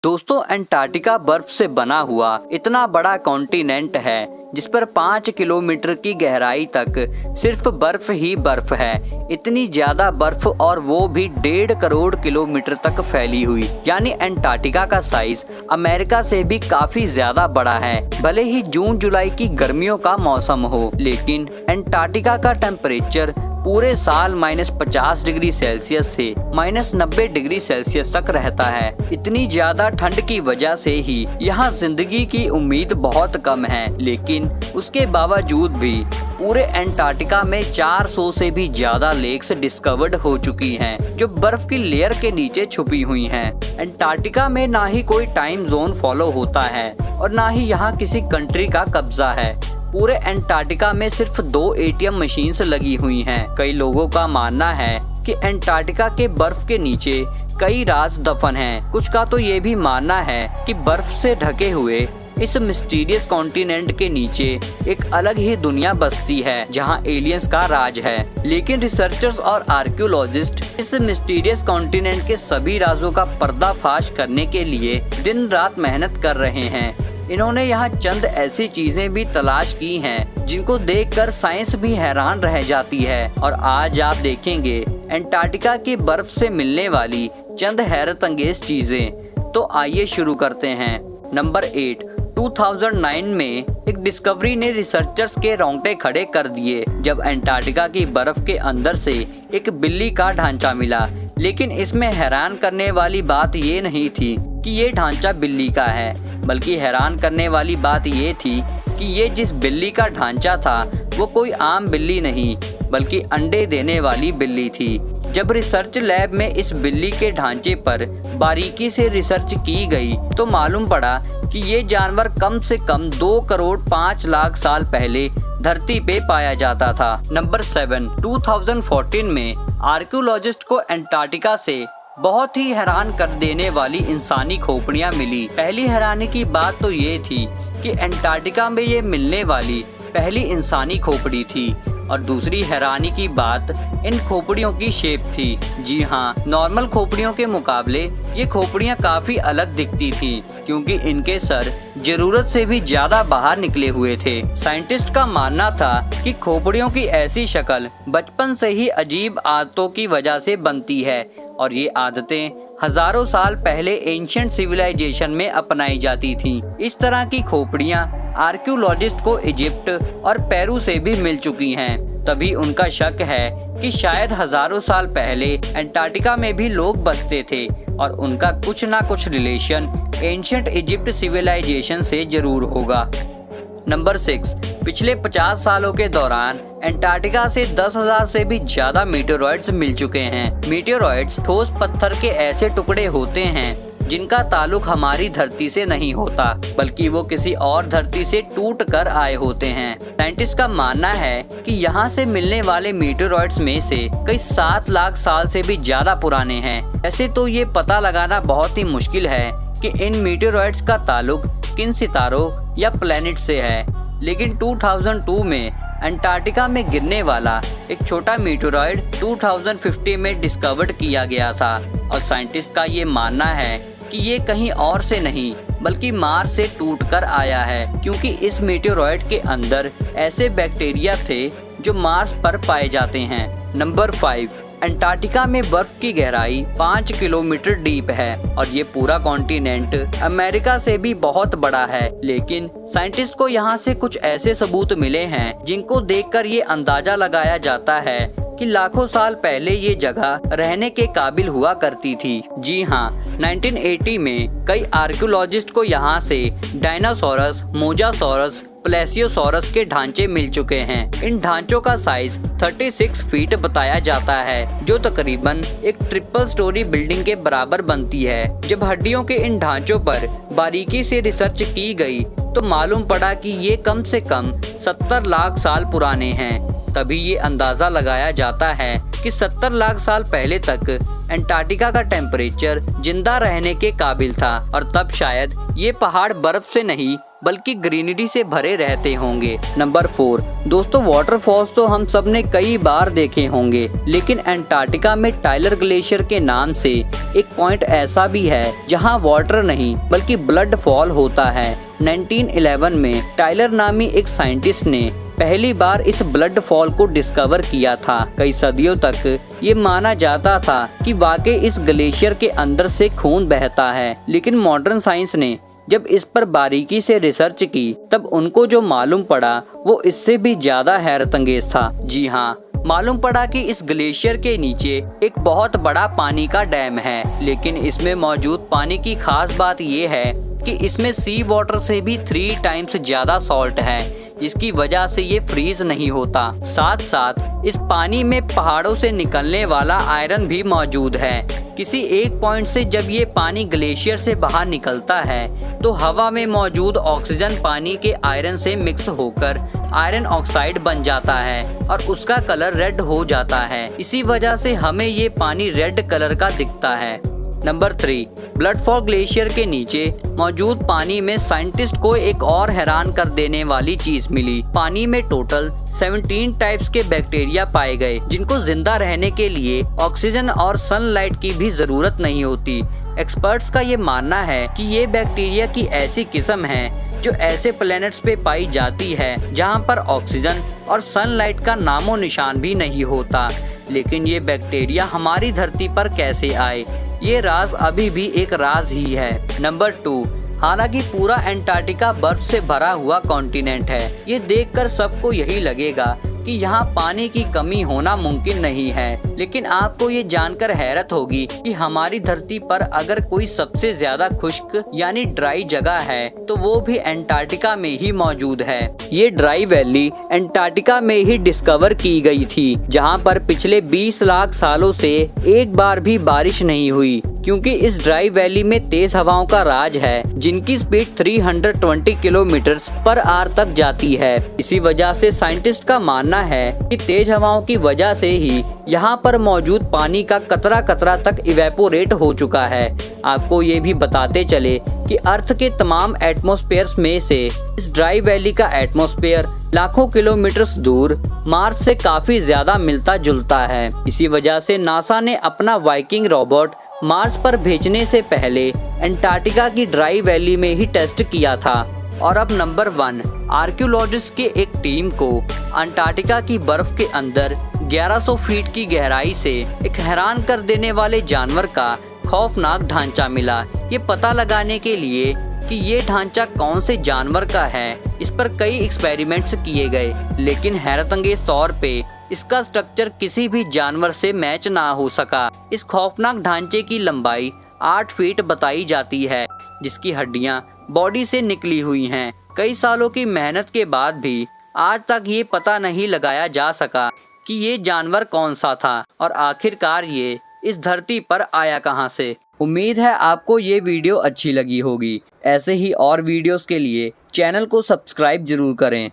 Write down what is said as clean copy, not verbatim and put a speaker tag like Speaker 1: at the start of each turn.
Speaker 1: दोस्तों, अंटार्कटिका बर्फ से बना हुआ इतना बड़ा कॉन्टिनेंट है जिस पर 5 किलोमीटर की गहराई तक सिर्फ बर्फ ही बर्फ है। इतनी ज्यादा बर्फ, और वो भी 1.5 करोड़ किलोमीटर तक फैली हुई। यानी अंटार्कटिका का साइज अमेरिका से भी काफी ज्यादा बड़ा है। भले ही जून जुलाई की गर्मियों का मौसम हो, लेकिन अंटार्कटिका का टेम्परेचर पूरे साल -50 डिग्री सेल्सियस से -90 डिग्री सेल्सियस तक रहता है। इतनी ज्यादा ठंड की वजह से ही यहाँ जिंदगी की उम्मीद बहुत कम है, लेकिन उसके बावजूद भी पूरे अंटार्कटिका में 400 से भी ज्यादा लेक्स डिस्कवर्ड हो चुकी हैं, जो बर्फ की लेयर के नीचे छुपी हुई हैं। अंटार्कटिका में ना ही कोई टाइम जोन फॉलो होता है और ना ही यहाँ किसी कंट्री का कब्जा है। पूरे अंटार्कटिका में सिर्फ 2 ATM मशीन्स लगी हुई हैं। कई लोगों का मानना है कि अंटार्कटिका के बर्फ के नीचे कई राज दफन हैं। कुछ का तो ये भी मानना है कि बर्फ से ढके हुए इस मिस्टीरियस कॉन्टिनेंट के नीचे एक अलग ही दुनिया बसती है, जहां एलियंस का राज है। लेकिन रिसर्चर्स और आर्कियोलॉजिस्ट इस मिस्टीरियस कॉन्टिनेंट के सभी राजों का पर्दाफाश करने के लिए दिन रात मेहनत कर रहे हैं। इन्होंने यहाँ चंद ऐसी चीजें भी तलाश की हैं जिनको देखकर साइंस भी हैरान रह जाती है। और आज आप देखेंगे अंटार्कटिका की बर्फ से मिलने वाली चंद हैरत अंगेज चीजें। तो आइए शुरू करते हैं। नंबर 8, 2009 में एक डिस्कवरी ने रिसर्चर्स के रोंगटे खड़े कर दिए, जब अंटार्कटिका की बर्फ के अंदर से एक बिल्ली का ढांचा मिला। लेकिन इसमें हैरान करने वाली बात ये नहीं थी कि ये ढांचा बिल्ली का है, बल्कि हैरान करने वाली बात ये थी कि ये जिस बिल्ली का ढांचा था वो कोई आम बिल्ली नहीं, बल्कि अंडे देने वाली बिल्ली थी। जब रिसर्च लैब में इस बिल्ली के ढांचे पर बारीकी से रिसर्च की गई तो मालूम पड़ा कि ये जानवर कम से कम 2 करोड़ 5 लाख साल पहले धरती पे पाया जाता था। नंबर 7, 2014 में आर्कियोलॉजिस्ट को अंटार्कटिका से बहुत ही हैरान कर देने वाली इंसानी खोपड़ियां मिली। पहली हैरानी की बात तो ये थी कि अंटार्कटिका में ये मिलने वाली पहली इंसानी खोपड़ी थी, और दूसरी हैरानी की बात इन खोपड़ियों की शेप थी। जी हाँ, नॉर्मल खोपड़ियों के मुकाबले ये खोपड़ियाँ काफी अलग दिखती थी, क्योंकि इनके सर जरूरत से भी ज्यादा बाहर निकले हुए थे। साइंटिस्ट का मानना था कि खोपड़ियों की ऐसी शक्ल बचपन से ही अजीब आदतों की वजह से बनती है, और ये आदतें हजारों साल पहले एंशिएंट सिविलाइजेशन में अपनाई जाती थीं। इस तरह की खोपड़ियाँ आर्कियोलॉजिस्ट को इजिप्ट और पेरू से भी मिल चुकी हैं। तभी उनका शक है कि शायद हजारों साल पहले अंटार्कटिका में भी लोग बसते थे, और उनका कुछ ना कुछ रिलेशन एंशिएंट इजिप्ट सिविलाइजेशन से जरूर होगा। नंबर 6, पिछले 50 सालों के दौरान अंटार्कटिका से 10,000 से भी ज्यादा मीटेरॉइड्स मिल चुके हैं। मीटेरॉइड्स ठोस पत्थर के ऐसे टुकड़े होते हैं जिनका ताल्लुक हमारी धरती से नहीं होता, बल्कि वो किसी और धरती से टूट कर आए होते हैं। साइंटिस्ट का मानना है कि यहाँ से मिलने वाले मीटेरॉइड्स में से कई 7 लाख साल से भी ज्यादा पुराने हैं। ऐसे तो ये पता लगाना बहुत ही मुश्किल है कि इन मीटेरॉइड्स का ताल्लुक किन सितारों या प्लैनेट से है, लेकिन 2002 में अंटार्कटिका में गिरने वाला एक छोटा मीटेरॉइड 2050 में डिस्कवर्ड किया गया था, और साइंटिस्ट का ये मानना है कि ये कहीं और से नहीं बल्कि मार्स से टूटकर आया है, क्योंकि इस मीटेरॉइड के अंदर ऐसे बैक्टीरिया थे जो मार्स पर पाए जाते हैं। नंबर 5, अंटार्कटिका में बर्फ की गहराई 5 किलोमीटर डीप है, और ये पूरा कॉन्टिनेंट अमेरिका से भी बहुत बड़ा है। लेकिन साइंटिस्ट को यहाँ से कुछ ऐसे सबूत मिले हैं जिनको देखकर ये अंदाजा लगाया जाता है कि लाखों साल पहले ये जगह रहने के काबिल हुआ करती थी। जी हाँ, 1980 में कई आर्कियोलॉजिस्ट को यहाँ से डायनासोरस, मोजासोरस, प्लेसियोसोरस के ढांचे मिल चुके हैं। इन ढांचों का साइज 36 फीट बताया जाता है, जो तकरीबन एक ट्रिपल स्टोरी बिल्डिंग के बराबर बनती है। जब हड्डियों के इन ढांचों पर बारीकी से रिसर्च की गई तो मालूम पड़ा कि ये कम से कम 70 लाख साल पुराने हैं। तभी ये अंदाजा लगाया जाता है कि 70 लाख साल पहले तक अंटार्कटिका का टेम्परेचर जिंदा रहने के काबिल था और तब शायद ये पहाड़ बर्फ से नहीं बल्कि ग्रीनरी से भरे रहते होंगे। नंबर 4 दोस्तों, वाटरफॉल्स तो हम सब ने कई बार देखे होंगे, लेकिन अंटार्कटिका में टाइलर ग्लेशियर के नाम से एक पॉइंट ऐसा भी है जहां वाटर नहीं बल्कि ब्लड फॉल होता है। 1911 में टाइलर नामी एक साइंटिस्ट ने पहली बार इस ब्लड फॉल को डिस्कवर किया था। कई सदियों तक ये माना जाता था कि वाकई इस ग्लेशियर के अंदर से खून बहता है, लेकिन मॉडर्न साइंस ने जब इस पर बारीकी से रिसर्च की तब उनको जो मालूम पड़ा वो इससे भी ज्यादा हैरतअंगेज था। जी हाँ, मालूम पड़ा कि इस ग्लेशियर के नीचे एक बहुत बड़ा पानी का डैम है, लेकिन इसमें मौजूद पानी की खास बात ये है कि इसमें सी वाटर से भी 3 टाइम्स ज्यादा सॉल्ट है, जिसकी वजह से ये फ्रीज नहीं होता। साथ साथ इस पानी में पहाड़ों से निकलने वाला आयरन भी मौजूद है। किसी एक पॉइंट से जब ये पानी ग्लेशियर से बाहर निकलता है तो हवा में मौजूद ऑक्सीजन पानी के आयरन से मिक्स होकर आयरन ऑक्साइड बन जाता है और उसका कलर रेड हो जाता है। इसी वजह से हमें ये पानी रेड कलर का दिखता है। नंबर 3 ब्लड फॉल ग्लेशियर के नीचे मौजूद पानी में साइंटिस्ट को एक और हैरान कर देने वाली चीज मिली। पानी में टोटल 17 टाइप्स के बैक्टीरिया पाए गए, जिनको जिंदा रहने के लिए ऑक्सीजन और सनलाइट की भी जरूरत नहीं होती। एक्सपर्ट्स का ये मानना है कि ये बैक्टीरिया की ऐसी किस्म है जो ऐसे प्लैनेट्स पे पाई जाती है जहाँ पर ऑक्सीजन और सनलाइट का नामो निशान भी नहीं होता। लेकिन ये बैक्टीरिया हमारी धरती पर कैसे आए, ये राज अभी भी एक राज ही है। नंबर 2 हालांकि पूरा अंटार्कटिका बर्फ से भरा हुआ कॉन्टिनेंट है, ये देखकर सबको यही लगेगा कि यहाँ पानी की कमी होना मुमकिन नहीं है, लेकिन आपको ये जानकर हैरत होगी कि हमारी धरती पर अगर कोई सबसे ज्यादा खुश्क यानी ड्राई जगह है तो वो भी अंटार्कटिका में ही मौजूद है। ये ड्राई वैली अंटार्कटिका में ही डिस्कवर की गई थी, जहाँ पर पिछले 20 लाख सालों से एक बार भी बारिश नहीं हुई, क्योंकि इस ड्राई वैली में तेज हवाओं का राज है, जिनकी स्पीड 320 किलोमीटर पर आवर तक जाती है। इसी वजह से साइंटिस्ट का मानना है कि तेज हवाओं की वजह से ही यहाँ पर मौजूद पानी का कतरा कतरा तक इवेपोरेट हो चुका है। आपको ये भी बताते चले कि अर्थ के तमाम एटमॉस्फेयर्स में से इस ड्राई वैली का एटमॉस्फेयर लाखों किलोमीटर दूर मार्स से काफी ज्यादा मिलता जुलता है। इसी वजह से नासा ने अपना वाइकिंग रोबोट मार्स पर भेजने से पहले अंटार्कटिका की ड्राई वैली में ही टेस्ट किया था। और अब नंबर 1 आर्कियोलॉजिस्ट के एक टीम को अंटार्कटिका की बर्फ के अंदर 1100 फीट की गहराई से एक हैरान कर देने वाले जानवर का खौफनाक ढांचा मिला। ये पता लगाने के लिए कि ये ढांचा कौन से जानवर का है, इस पर कई एक्सपेरिमेंट्स किए गए, लेकिन हैरतअंगेज तौर पे इसका स्ट्रक्चर किसी भी जानवर से मैच ना हो सका। इस खौफनाक ढांचे की लंबाई 8 फीट बताई जाती है, जिसकी हड्डियां बॉडी से निकली हुई हैं। कई सालों की मेहनत के बाद भी आज तक ये पता नहीं लगाया जा सका कि ये जानवर कौन सा था और आखिरकार ये इस धरती पर आया कहां से। उम्मीद है आपको ये वीडियो अच्छी लगी होगी। ऐसे ही और वीडियोस के लिए चैनल को सब्सक्राइब जरूर करें।